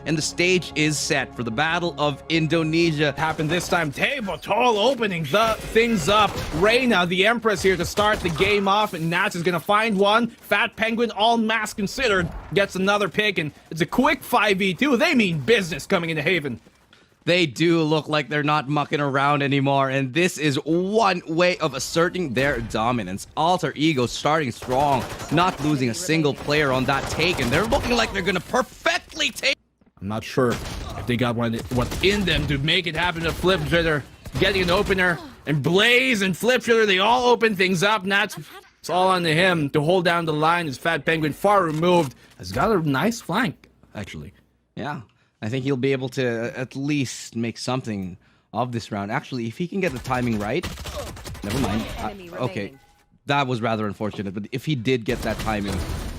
and the stage is set for the Battle of Indonesia. Happened this time. Tall opening things up. Reina, the Empress, here to start the game off, and Nats is gonna find one. Fat Penguin, all mass considered, gets another pick, and it's a quick 5v2. They mean business coming into Haven. They do look like they're not mucking around anymore, and this is one way of asserting their dominance. Alter Ego starting strong, not losing a single player on that take, and they're looking like they're gonna perfectly take. I'm not sure if they got what's in them to make it happen to Flip Jitter. Getting an opener, and Blaze and Flip Jitter, they all open things up. Nats, it's all on to him to hold down the line as Fat Penguin, far removed, has got a nice flank, actually. Yeah. I think he'll be able to at least make something of this round. Actually, if he can get the timing right, never mind. Okay, that was rather unfortunate, but if he did get that timing,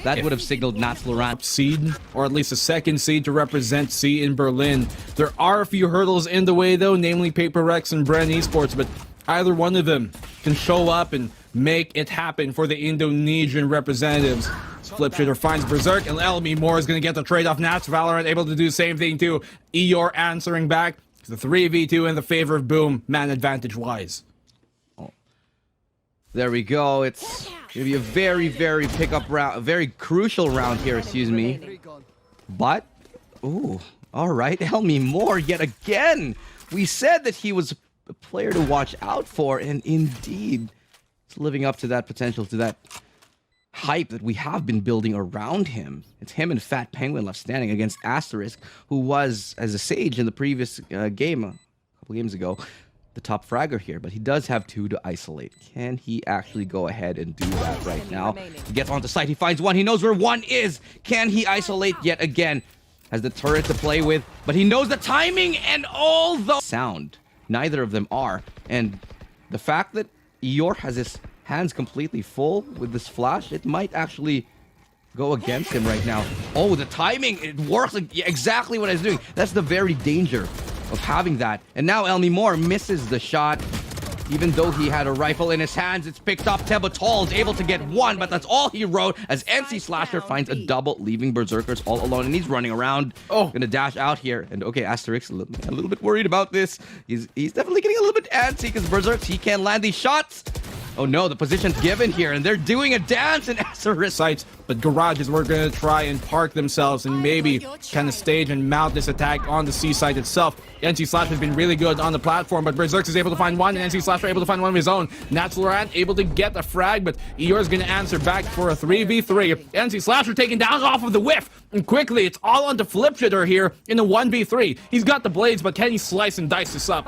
that would have signaled justvalorant seed, or at least a second seed to represent C in Berlin. There are a few hurdles in the way, though, namely Paper Rex and Brand Esports, but either one of them can show up and make it happen for the Indonesian representatives. Flip Shitter finds Berserk, and LB Moore is going to get the trade off. Valorant able to do the same thing too. Eeyore answering back. It's the 3v2 in the favor of Boom, man advantage wise. Oh. There we go. It's going to be a very, very pickup round, a very crucial round here, excuse me. But, ooh, all right, LB Moore yet again. We said that he was a player to watch out for, and indeed, it's living up to that potential, to that hype that we have been building around him. It's him and Fat Penguin left standing against Asterisk, who was, as a Sage in the previous game, a couple games ago, the top fragger here. But he does have 2 to isolate. Can he actually go ahead and do that right now? He gets onto site, he finds 1, he knows where 1 is. Can he isolate yet again? Has the turret to play with, but he knows the timing, and all the sound. Neither of them are. And the fact that Eeyore has his hands completely full with this flash, it might actually go against him right now. Oh, the timing, it works like exactly what I was doing. That's the very danger of having that. And now LB Moore misses the shot. Even though he had a rifle in his hands, it's picked up. Tall is able to get 1, but that's all he wrote as NC Slasher finds a double, leaving Berserkers all alone, and he's running around. Oh, gonna dash out here. And okay, Asterix a little bit worried about this. He's definitely getting a little bit antsy because Berserk, he can't land these shots. Oh no, the position's given here, and they're doing a dance in Asterisk sites. But garages were going to try and park themselves and maybe kind of stage and mount this attack on the C site itself. NC Slash has been really good on the platform, but Berserk is able to find 1, and NC Slash are able to find 1 of his own. justvalorant able to get the frag, but Eeyore is going to answer back for a 3v3. NC Slash are taken down off of the whiff, and quickly it's all onto Flip Shitter here in the 1v3. He's got the blades, but can he slice and dice this up?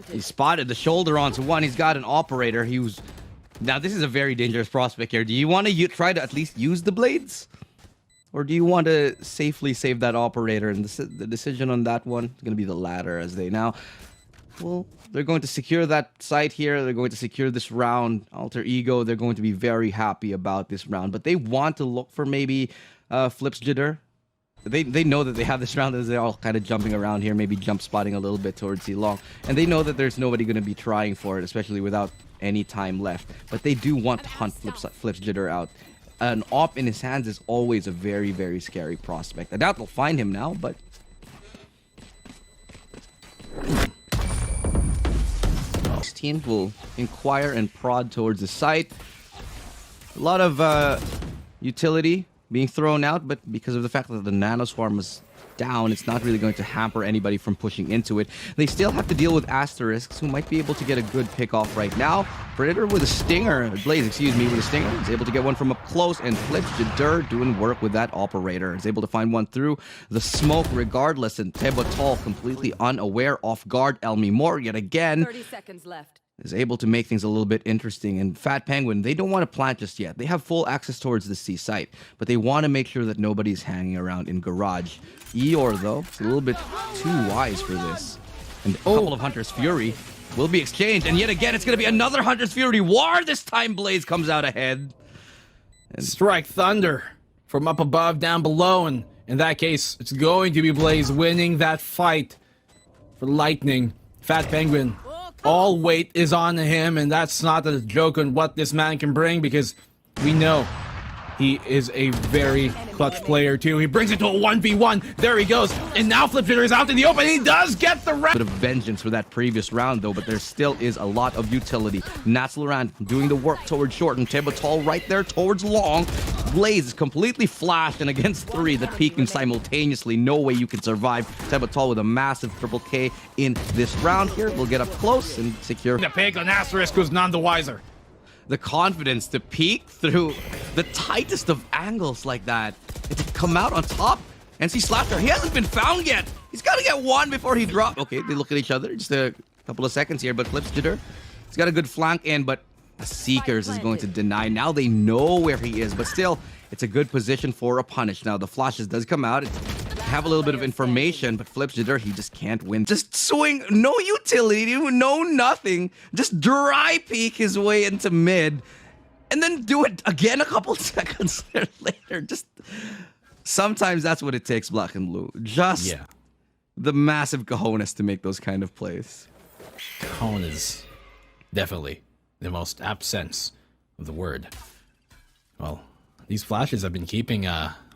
He spotted the shoulder onto 1. He's got an operator. Now, this is a very dangerous prospect here. Do you want to try to at least use the blades? Or do you want to safely save that operator? And the decision on that one is going to be the latter, as they now... Well, they're going to secure that site here. They're going to secure this round. Alter Ego, they're going to be very happy about this round. But they want to look for maybe Flip's Jitter. They know that they have this round as they're all kind of jumping around here, maybe jump spotting a little bit towards C long. And they know that there's nobody going to be trying for it, especially without any time left. But they do want to hunt Flip's Jitter out. An op in his hands is always a very, very scary prospect. I doubt they'll find him now, but... This team will inquire and prod towards the site. A lot of utility being thrown out, but because of the fact that the Nano Swarm was down, it's not really going to hamper anybody from pushing into it. They still have to deal with Asterisks, who might be able to get a good pick off right now. Predator with a stinger, Blaze, excuse me, with a stinger, is able to get 1 from up close, and Flip Jitter doing work with that operator. Is able to find 1 through the smoke regardless, and Tall completely unaware, off guard. LB Moore yet again. 30 seconds left. Is able to make things a little bit interesting. And Fat Penguin, they don't want to plant just yet. They have full access towards the C site, but they want to make sure that nobody's hanging around in garage. Eeyore, though, is a little bit too wise for this. And a couple of Hunter's Fury will be exchanged, and yet again, it's going to be another Hunter's Fury war. This time, Blaze comes out ahead. And strike thunder from up above, down below, and in that case, it's going to be Blaze winning that fight for Lightning. Fat Penguin, all weight is on him, and that's not a joke on what this man can bring, because we know he is a very clutch player too. He brings it to a 1v1. There he goes. And now Flipjitter is out in the open. He does get the round. Bit of vengeance for that previous round though, but there still is a lot of utility. Natsalorant doing the work towards short and Tebatol right there towards long. Blaze is completely flashed, and against 3 that peeking simultaneously. No way you can survive. Tebatol with a massive triple K in this round here. We'll get up close and secure. The pick on Asterisk was none the wiser. The confidence to peek through the tightest of angles like that and to come out on top. NC Slasher, he hasn't been found yet. He's got to get one before he drops. Okay, they look at each other. Just a couple of seconds here, but Flipjitter, he's got a good flank in, but Seekers is going to deny. Now they know where he is, but still, it's a good position for a punish. Now, the flashes does come out. Have a little bit of information, but Flipjitter, he just can't win. Just swing, no utility, no nothing. Just dry peek his way into mid, and then do it again a couple seconds later. Just sometimes that's what it takes, Black and Blue. Just the massive cojones to make those kind of plays. Cojones, definitely the most apt sense of the word. Well, these flashes have been keeping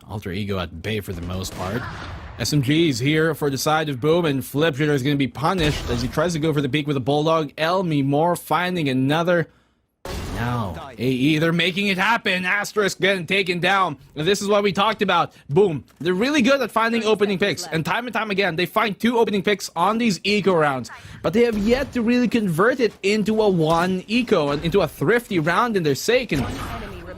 Alter Ego at bay for the most part. SMG's here for the side of Boom, and Flipjitter is going to be punished as he tries to go for the peak with a Bulldog. Elmi Moore finding another. Now, AE, they're making it happen. Asterisk getting taken down. And this is what we talked about. Boom. They're really good at finding opening picks. And time again, they find 2 opening picks on these eco rounds. But they have yet to really convert it into a 1 eco, and into a thrifty round in their sake. And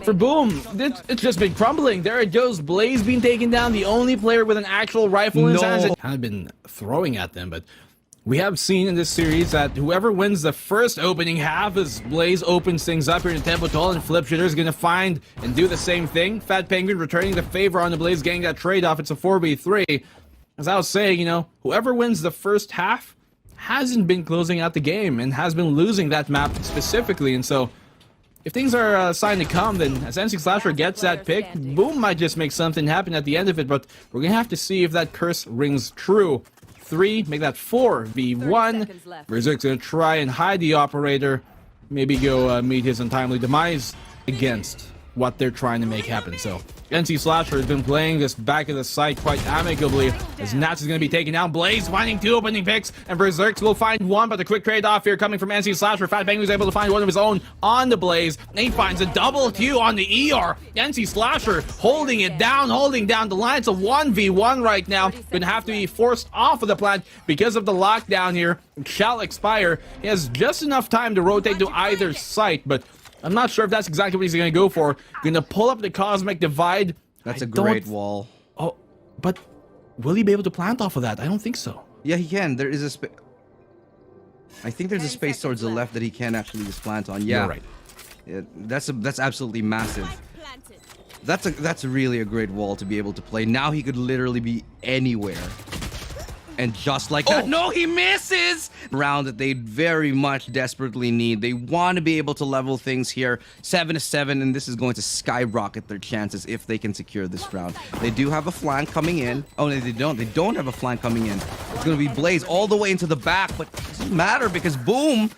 for Boom, it's just been crumbling. There it goes. Blaze being taken down. The only player with an actual rifle in his hands. Kind of been throwing at them, but we have seen in this series that whoever wins the first opening half as Blaze opens things up here in Tebatol, and Flipjitter is going to find and do the same thing. Fat Penguin returning the favor on the Blaze, getting that trade-off. It's a 4v3. As I was saying, you know, whoever wins the first half hasn't been closing out the game and has been losing that map specifically. And so if things are a sign to come, then as NC Slasher gets that pick, Boom might just make something happen at the end of it, but we're going to have to see if that curse rings true. 3, make that 4v1. Berserk's gonna try and hide the operator, maybe go meet his untimely demise against what they're trying to make happen. So NC Slasher has been playing this back of the site quite amicably as Nats is going to be taken down. Blaze finding 2 opening picks, and Berserks will find 1, but a quick trade-off here coming from NC Slasher. Fat Bang was able to find one of his own on the Blaze, and he finds a double Q on the ER. NC Slasher holding it down, holding down the line. It's a 1v1 right now. Going to have to be forced off of the plant because of the lockdown here. It shall expire. He has just enough time to rotate to either site, but I'm not sure if that's exactly what he's going to go for. Going to pull up the Cosmic Divide. That's a great wall. Oh, but will he be able to plant off of that? I don't think so. Yeah, he can. There is a space. I think there's a space towards the left that he can actually just plant on. Yeah, you're right. Yeah, that's absolutely massive. That's really a great wall to be able to play. Now he could literally be anywhere. And just like that, no, he misses! Round that they very much desperately need. They want to be able to level things here. 7-7, and this is going to skyrocket their chances if they can secure this round. They do have a flank coming in. Oh, no, they don't. They don't have a flank coming in. It's going to be Blaze all the way into the back, but it doesn't matter because Boom...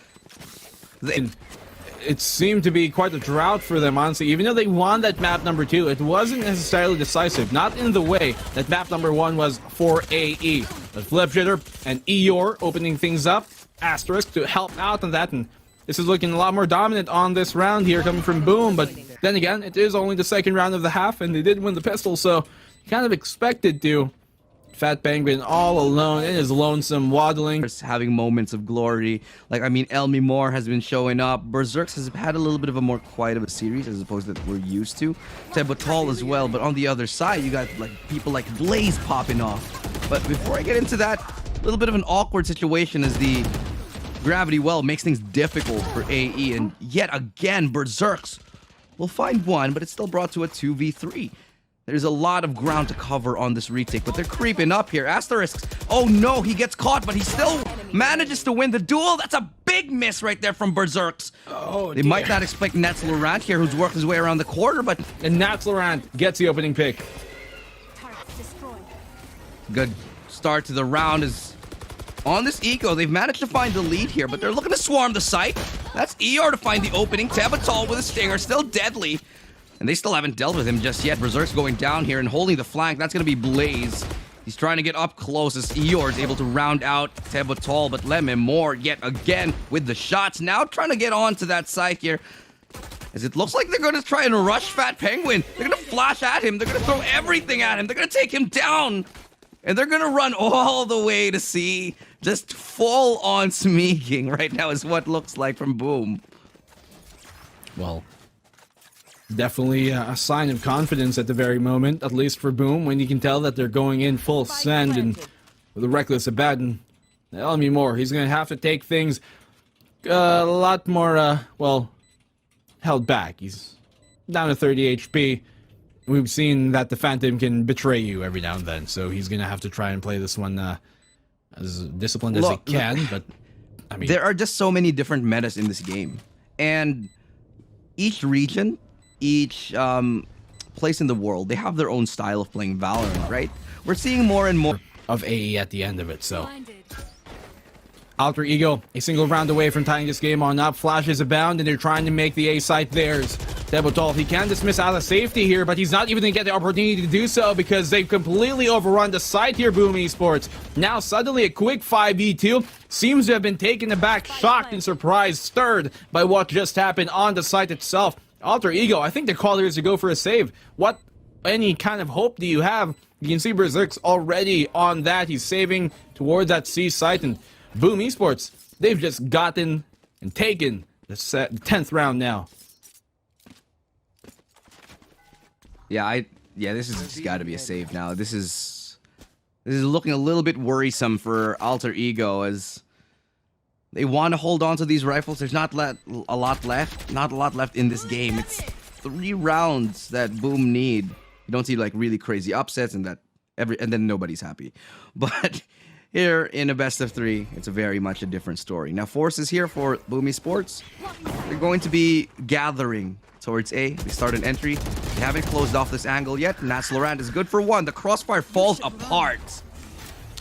It seemed to be quite a drought for them, honestly. Even though they won that map number 2, it wasn't necessarily decisive. Not in the way that map number 1 was for AE. But Flipjitter and Eeyore opening things up. Asterisk to help out on that. And this is looking a lot more dominant on this round here coming from Boom. But then again, it is only the second round of the half, and they did win the pistol, so you kind of expected to. Fat Penguin all alone in his lonesome waddling. Having moments of glory. Like, I mean, Elmi Moore has been showing up. Berserks has had a little bit of a more quiet of a series as opposed to that we're used to. Tebatol as well, but on the other side, you got like people like Blaze popping off. But before I get into that, a little bit of an awkward situation as the gravity well makes things difficult for AE. And yet again, Berserks will find 1, but it's still brought to a 2v3. There's a lot of ground to cover on this retake, but they're creeping up here. Asterisks. Oh no, he gets caught, but he still manages to win the duel. That's a big miss right there from Berserks. Oh, they might not expect Natsalorant here, who's worked his way around the corner, but... And Natsalorant gets the opening pick. Good start to the round is... On this eco, they've managed to find the lead here, but they're looking to swarm the site. That's ER to find the opening. Tebatol with a stinger, still deadly. And they still haven't dealt with him just yet. Berserk's going down here and holding the flank. That's going to be Blaze. He's trying to get up close as Eeyore is able to round out Tebotol, but Lemon Moore yet again with the shots. Now trying to get onto that side here. As it looks like they're going to try and rush Fat Penguin. They're going to flash at him. They're going to throw everything at him. They're going to take him down. And they're going to run all the way to C. Just full on smeeking right now is what looks like from Boom. Well, definitely a sign of confidence at the very moment, at least for Boom, when you can tell that they're going in full send and with a reckless abandon. Tell me more. He's going to have to take things a lot more, well, held back. He's down to 30 HP. We've seen that the Phantom can betray you every now and then, so he's going to have to try and play this one as disciplined as he can, but I mean... There are just so many different metas in this game, and each region, each place in the world, they have their own style of playing Valorant, right? We're seeing more and more of AE at the end of it, so... Alter Ego, a single round away from tying this game on up. Flashes abound, and they're trying to make the A site theirs. Tebotol, he can dismiss out of safety here, but he's not even going to get the opportunity to do so because they've completely overrun the site here, Boom Esports. Now, suddenly, a quick 5v2 seems to have been taken aback, shocked, and surprised, stirred by what just happened on the site itself. Alter Ego, I think the call here is to go for a save. What any kind of hope do you have? You can see Berserk's already on that. He's saving towards that C site, and Boom Esports, they've just gotten and taken the 10th round now. Yeah, this has got to be a save now. This is looking a little bit worrisome for Alter Ego as they want to hold on to these rifles. There's not a lot left in this game. It's 3 rounds that Boom need. You don't see like really crazy upsets and then nobody's happy. But here in a best of 3, it's a very much a different story. Now, forces here for Boom Esports. They're going to be gathering towards A. They start an entry. They haven't closed off this angle yet. justvalorant is good for 1. The crossfire falls apart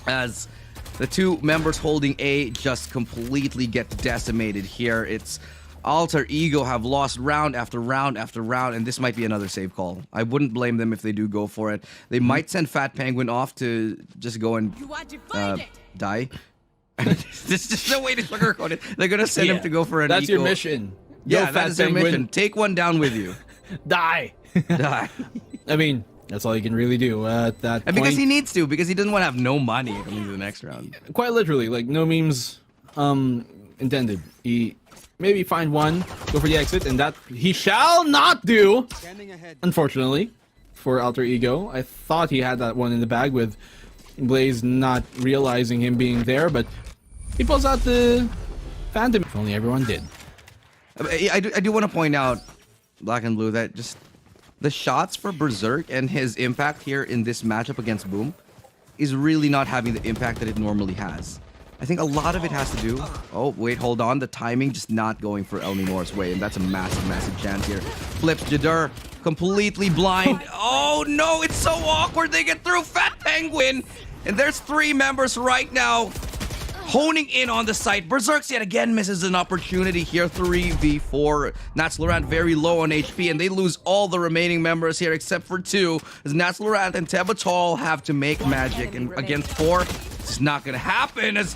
as the 2 members holding A just completely get decimated here. It's Alter Ego have lost round after round after round, and this might be another save call. I wouldn't blame them if they do go for it. They might send Fat Penguin off to just go and die. This is just no way to sugarcoat it. They're gonna send him to go for an That's eco. your mission. Yeah, that is their mission. Take one down with you. Die. Die. I mean, that's all you can really do at that point. Because he needs to, because he doesn't want to have no money coming to the next round. Quite literally, like, no memes intended. He maybe find one, go for the exit, and that he shall not do, unfortunately, for Alter Ego. I thought he had that one in the bag with Blaze not realizing him being there, but he pulls out the Phantom. If only everyone did. I do want to point out, Black and Blue, that just the shots for Berserk and his impact here in this matchup against Boom is really not having the impact that it normally has. I think a lot of it has to do... Oh, wait, hold on. The timing just not going for El Minor's way, and that's a massive, massive chance here. Flips Jadur, completely blind. Oh, no, it's so awkward. They get through Fat Penguin, and there's 3 members right now honing in on the site. Berserks yet again misses an opportunity here. 3v4. justvalorant very low on HP, and they lose all the remaining members here except for 2. As justvalorant and Tebotol have to make magic, and against 4, it's not gonna happen. As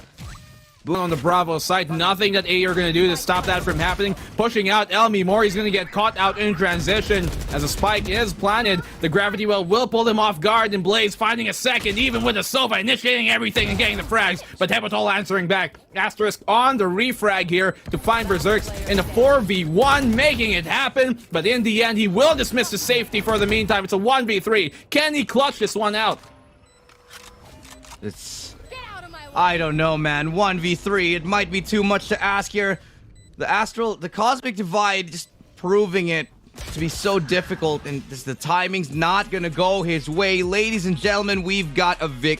Boom on the Bravo site, nothing that AE are going to do to stop that from happening. Pushing out Elmi Moore, he's going to get caught out in transition. As a spike is planted, the gravity well will pull him off guard, and Blaze finding a second, even with the Sova initiating everything and getting the frags, but Tebotol answering back. Asterisk on the refrag here to find Berserks in a 4v1, making it happen, but in the end, he will dismiss the safety for the meantime. It's a 1v3. Can he clutch this one out? I don't know, man. 1v3, it might be too much to ask here. The Cosmic Divide just proving it to be so difficult, and the timing's not gonna go his way. Ladies and gentlemen, we've got a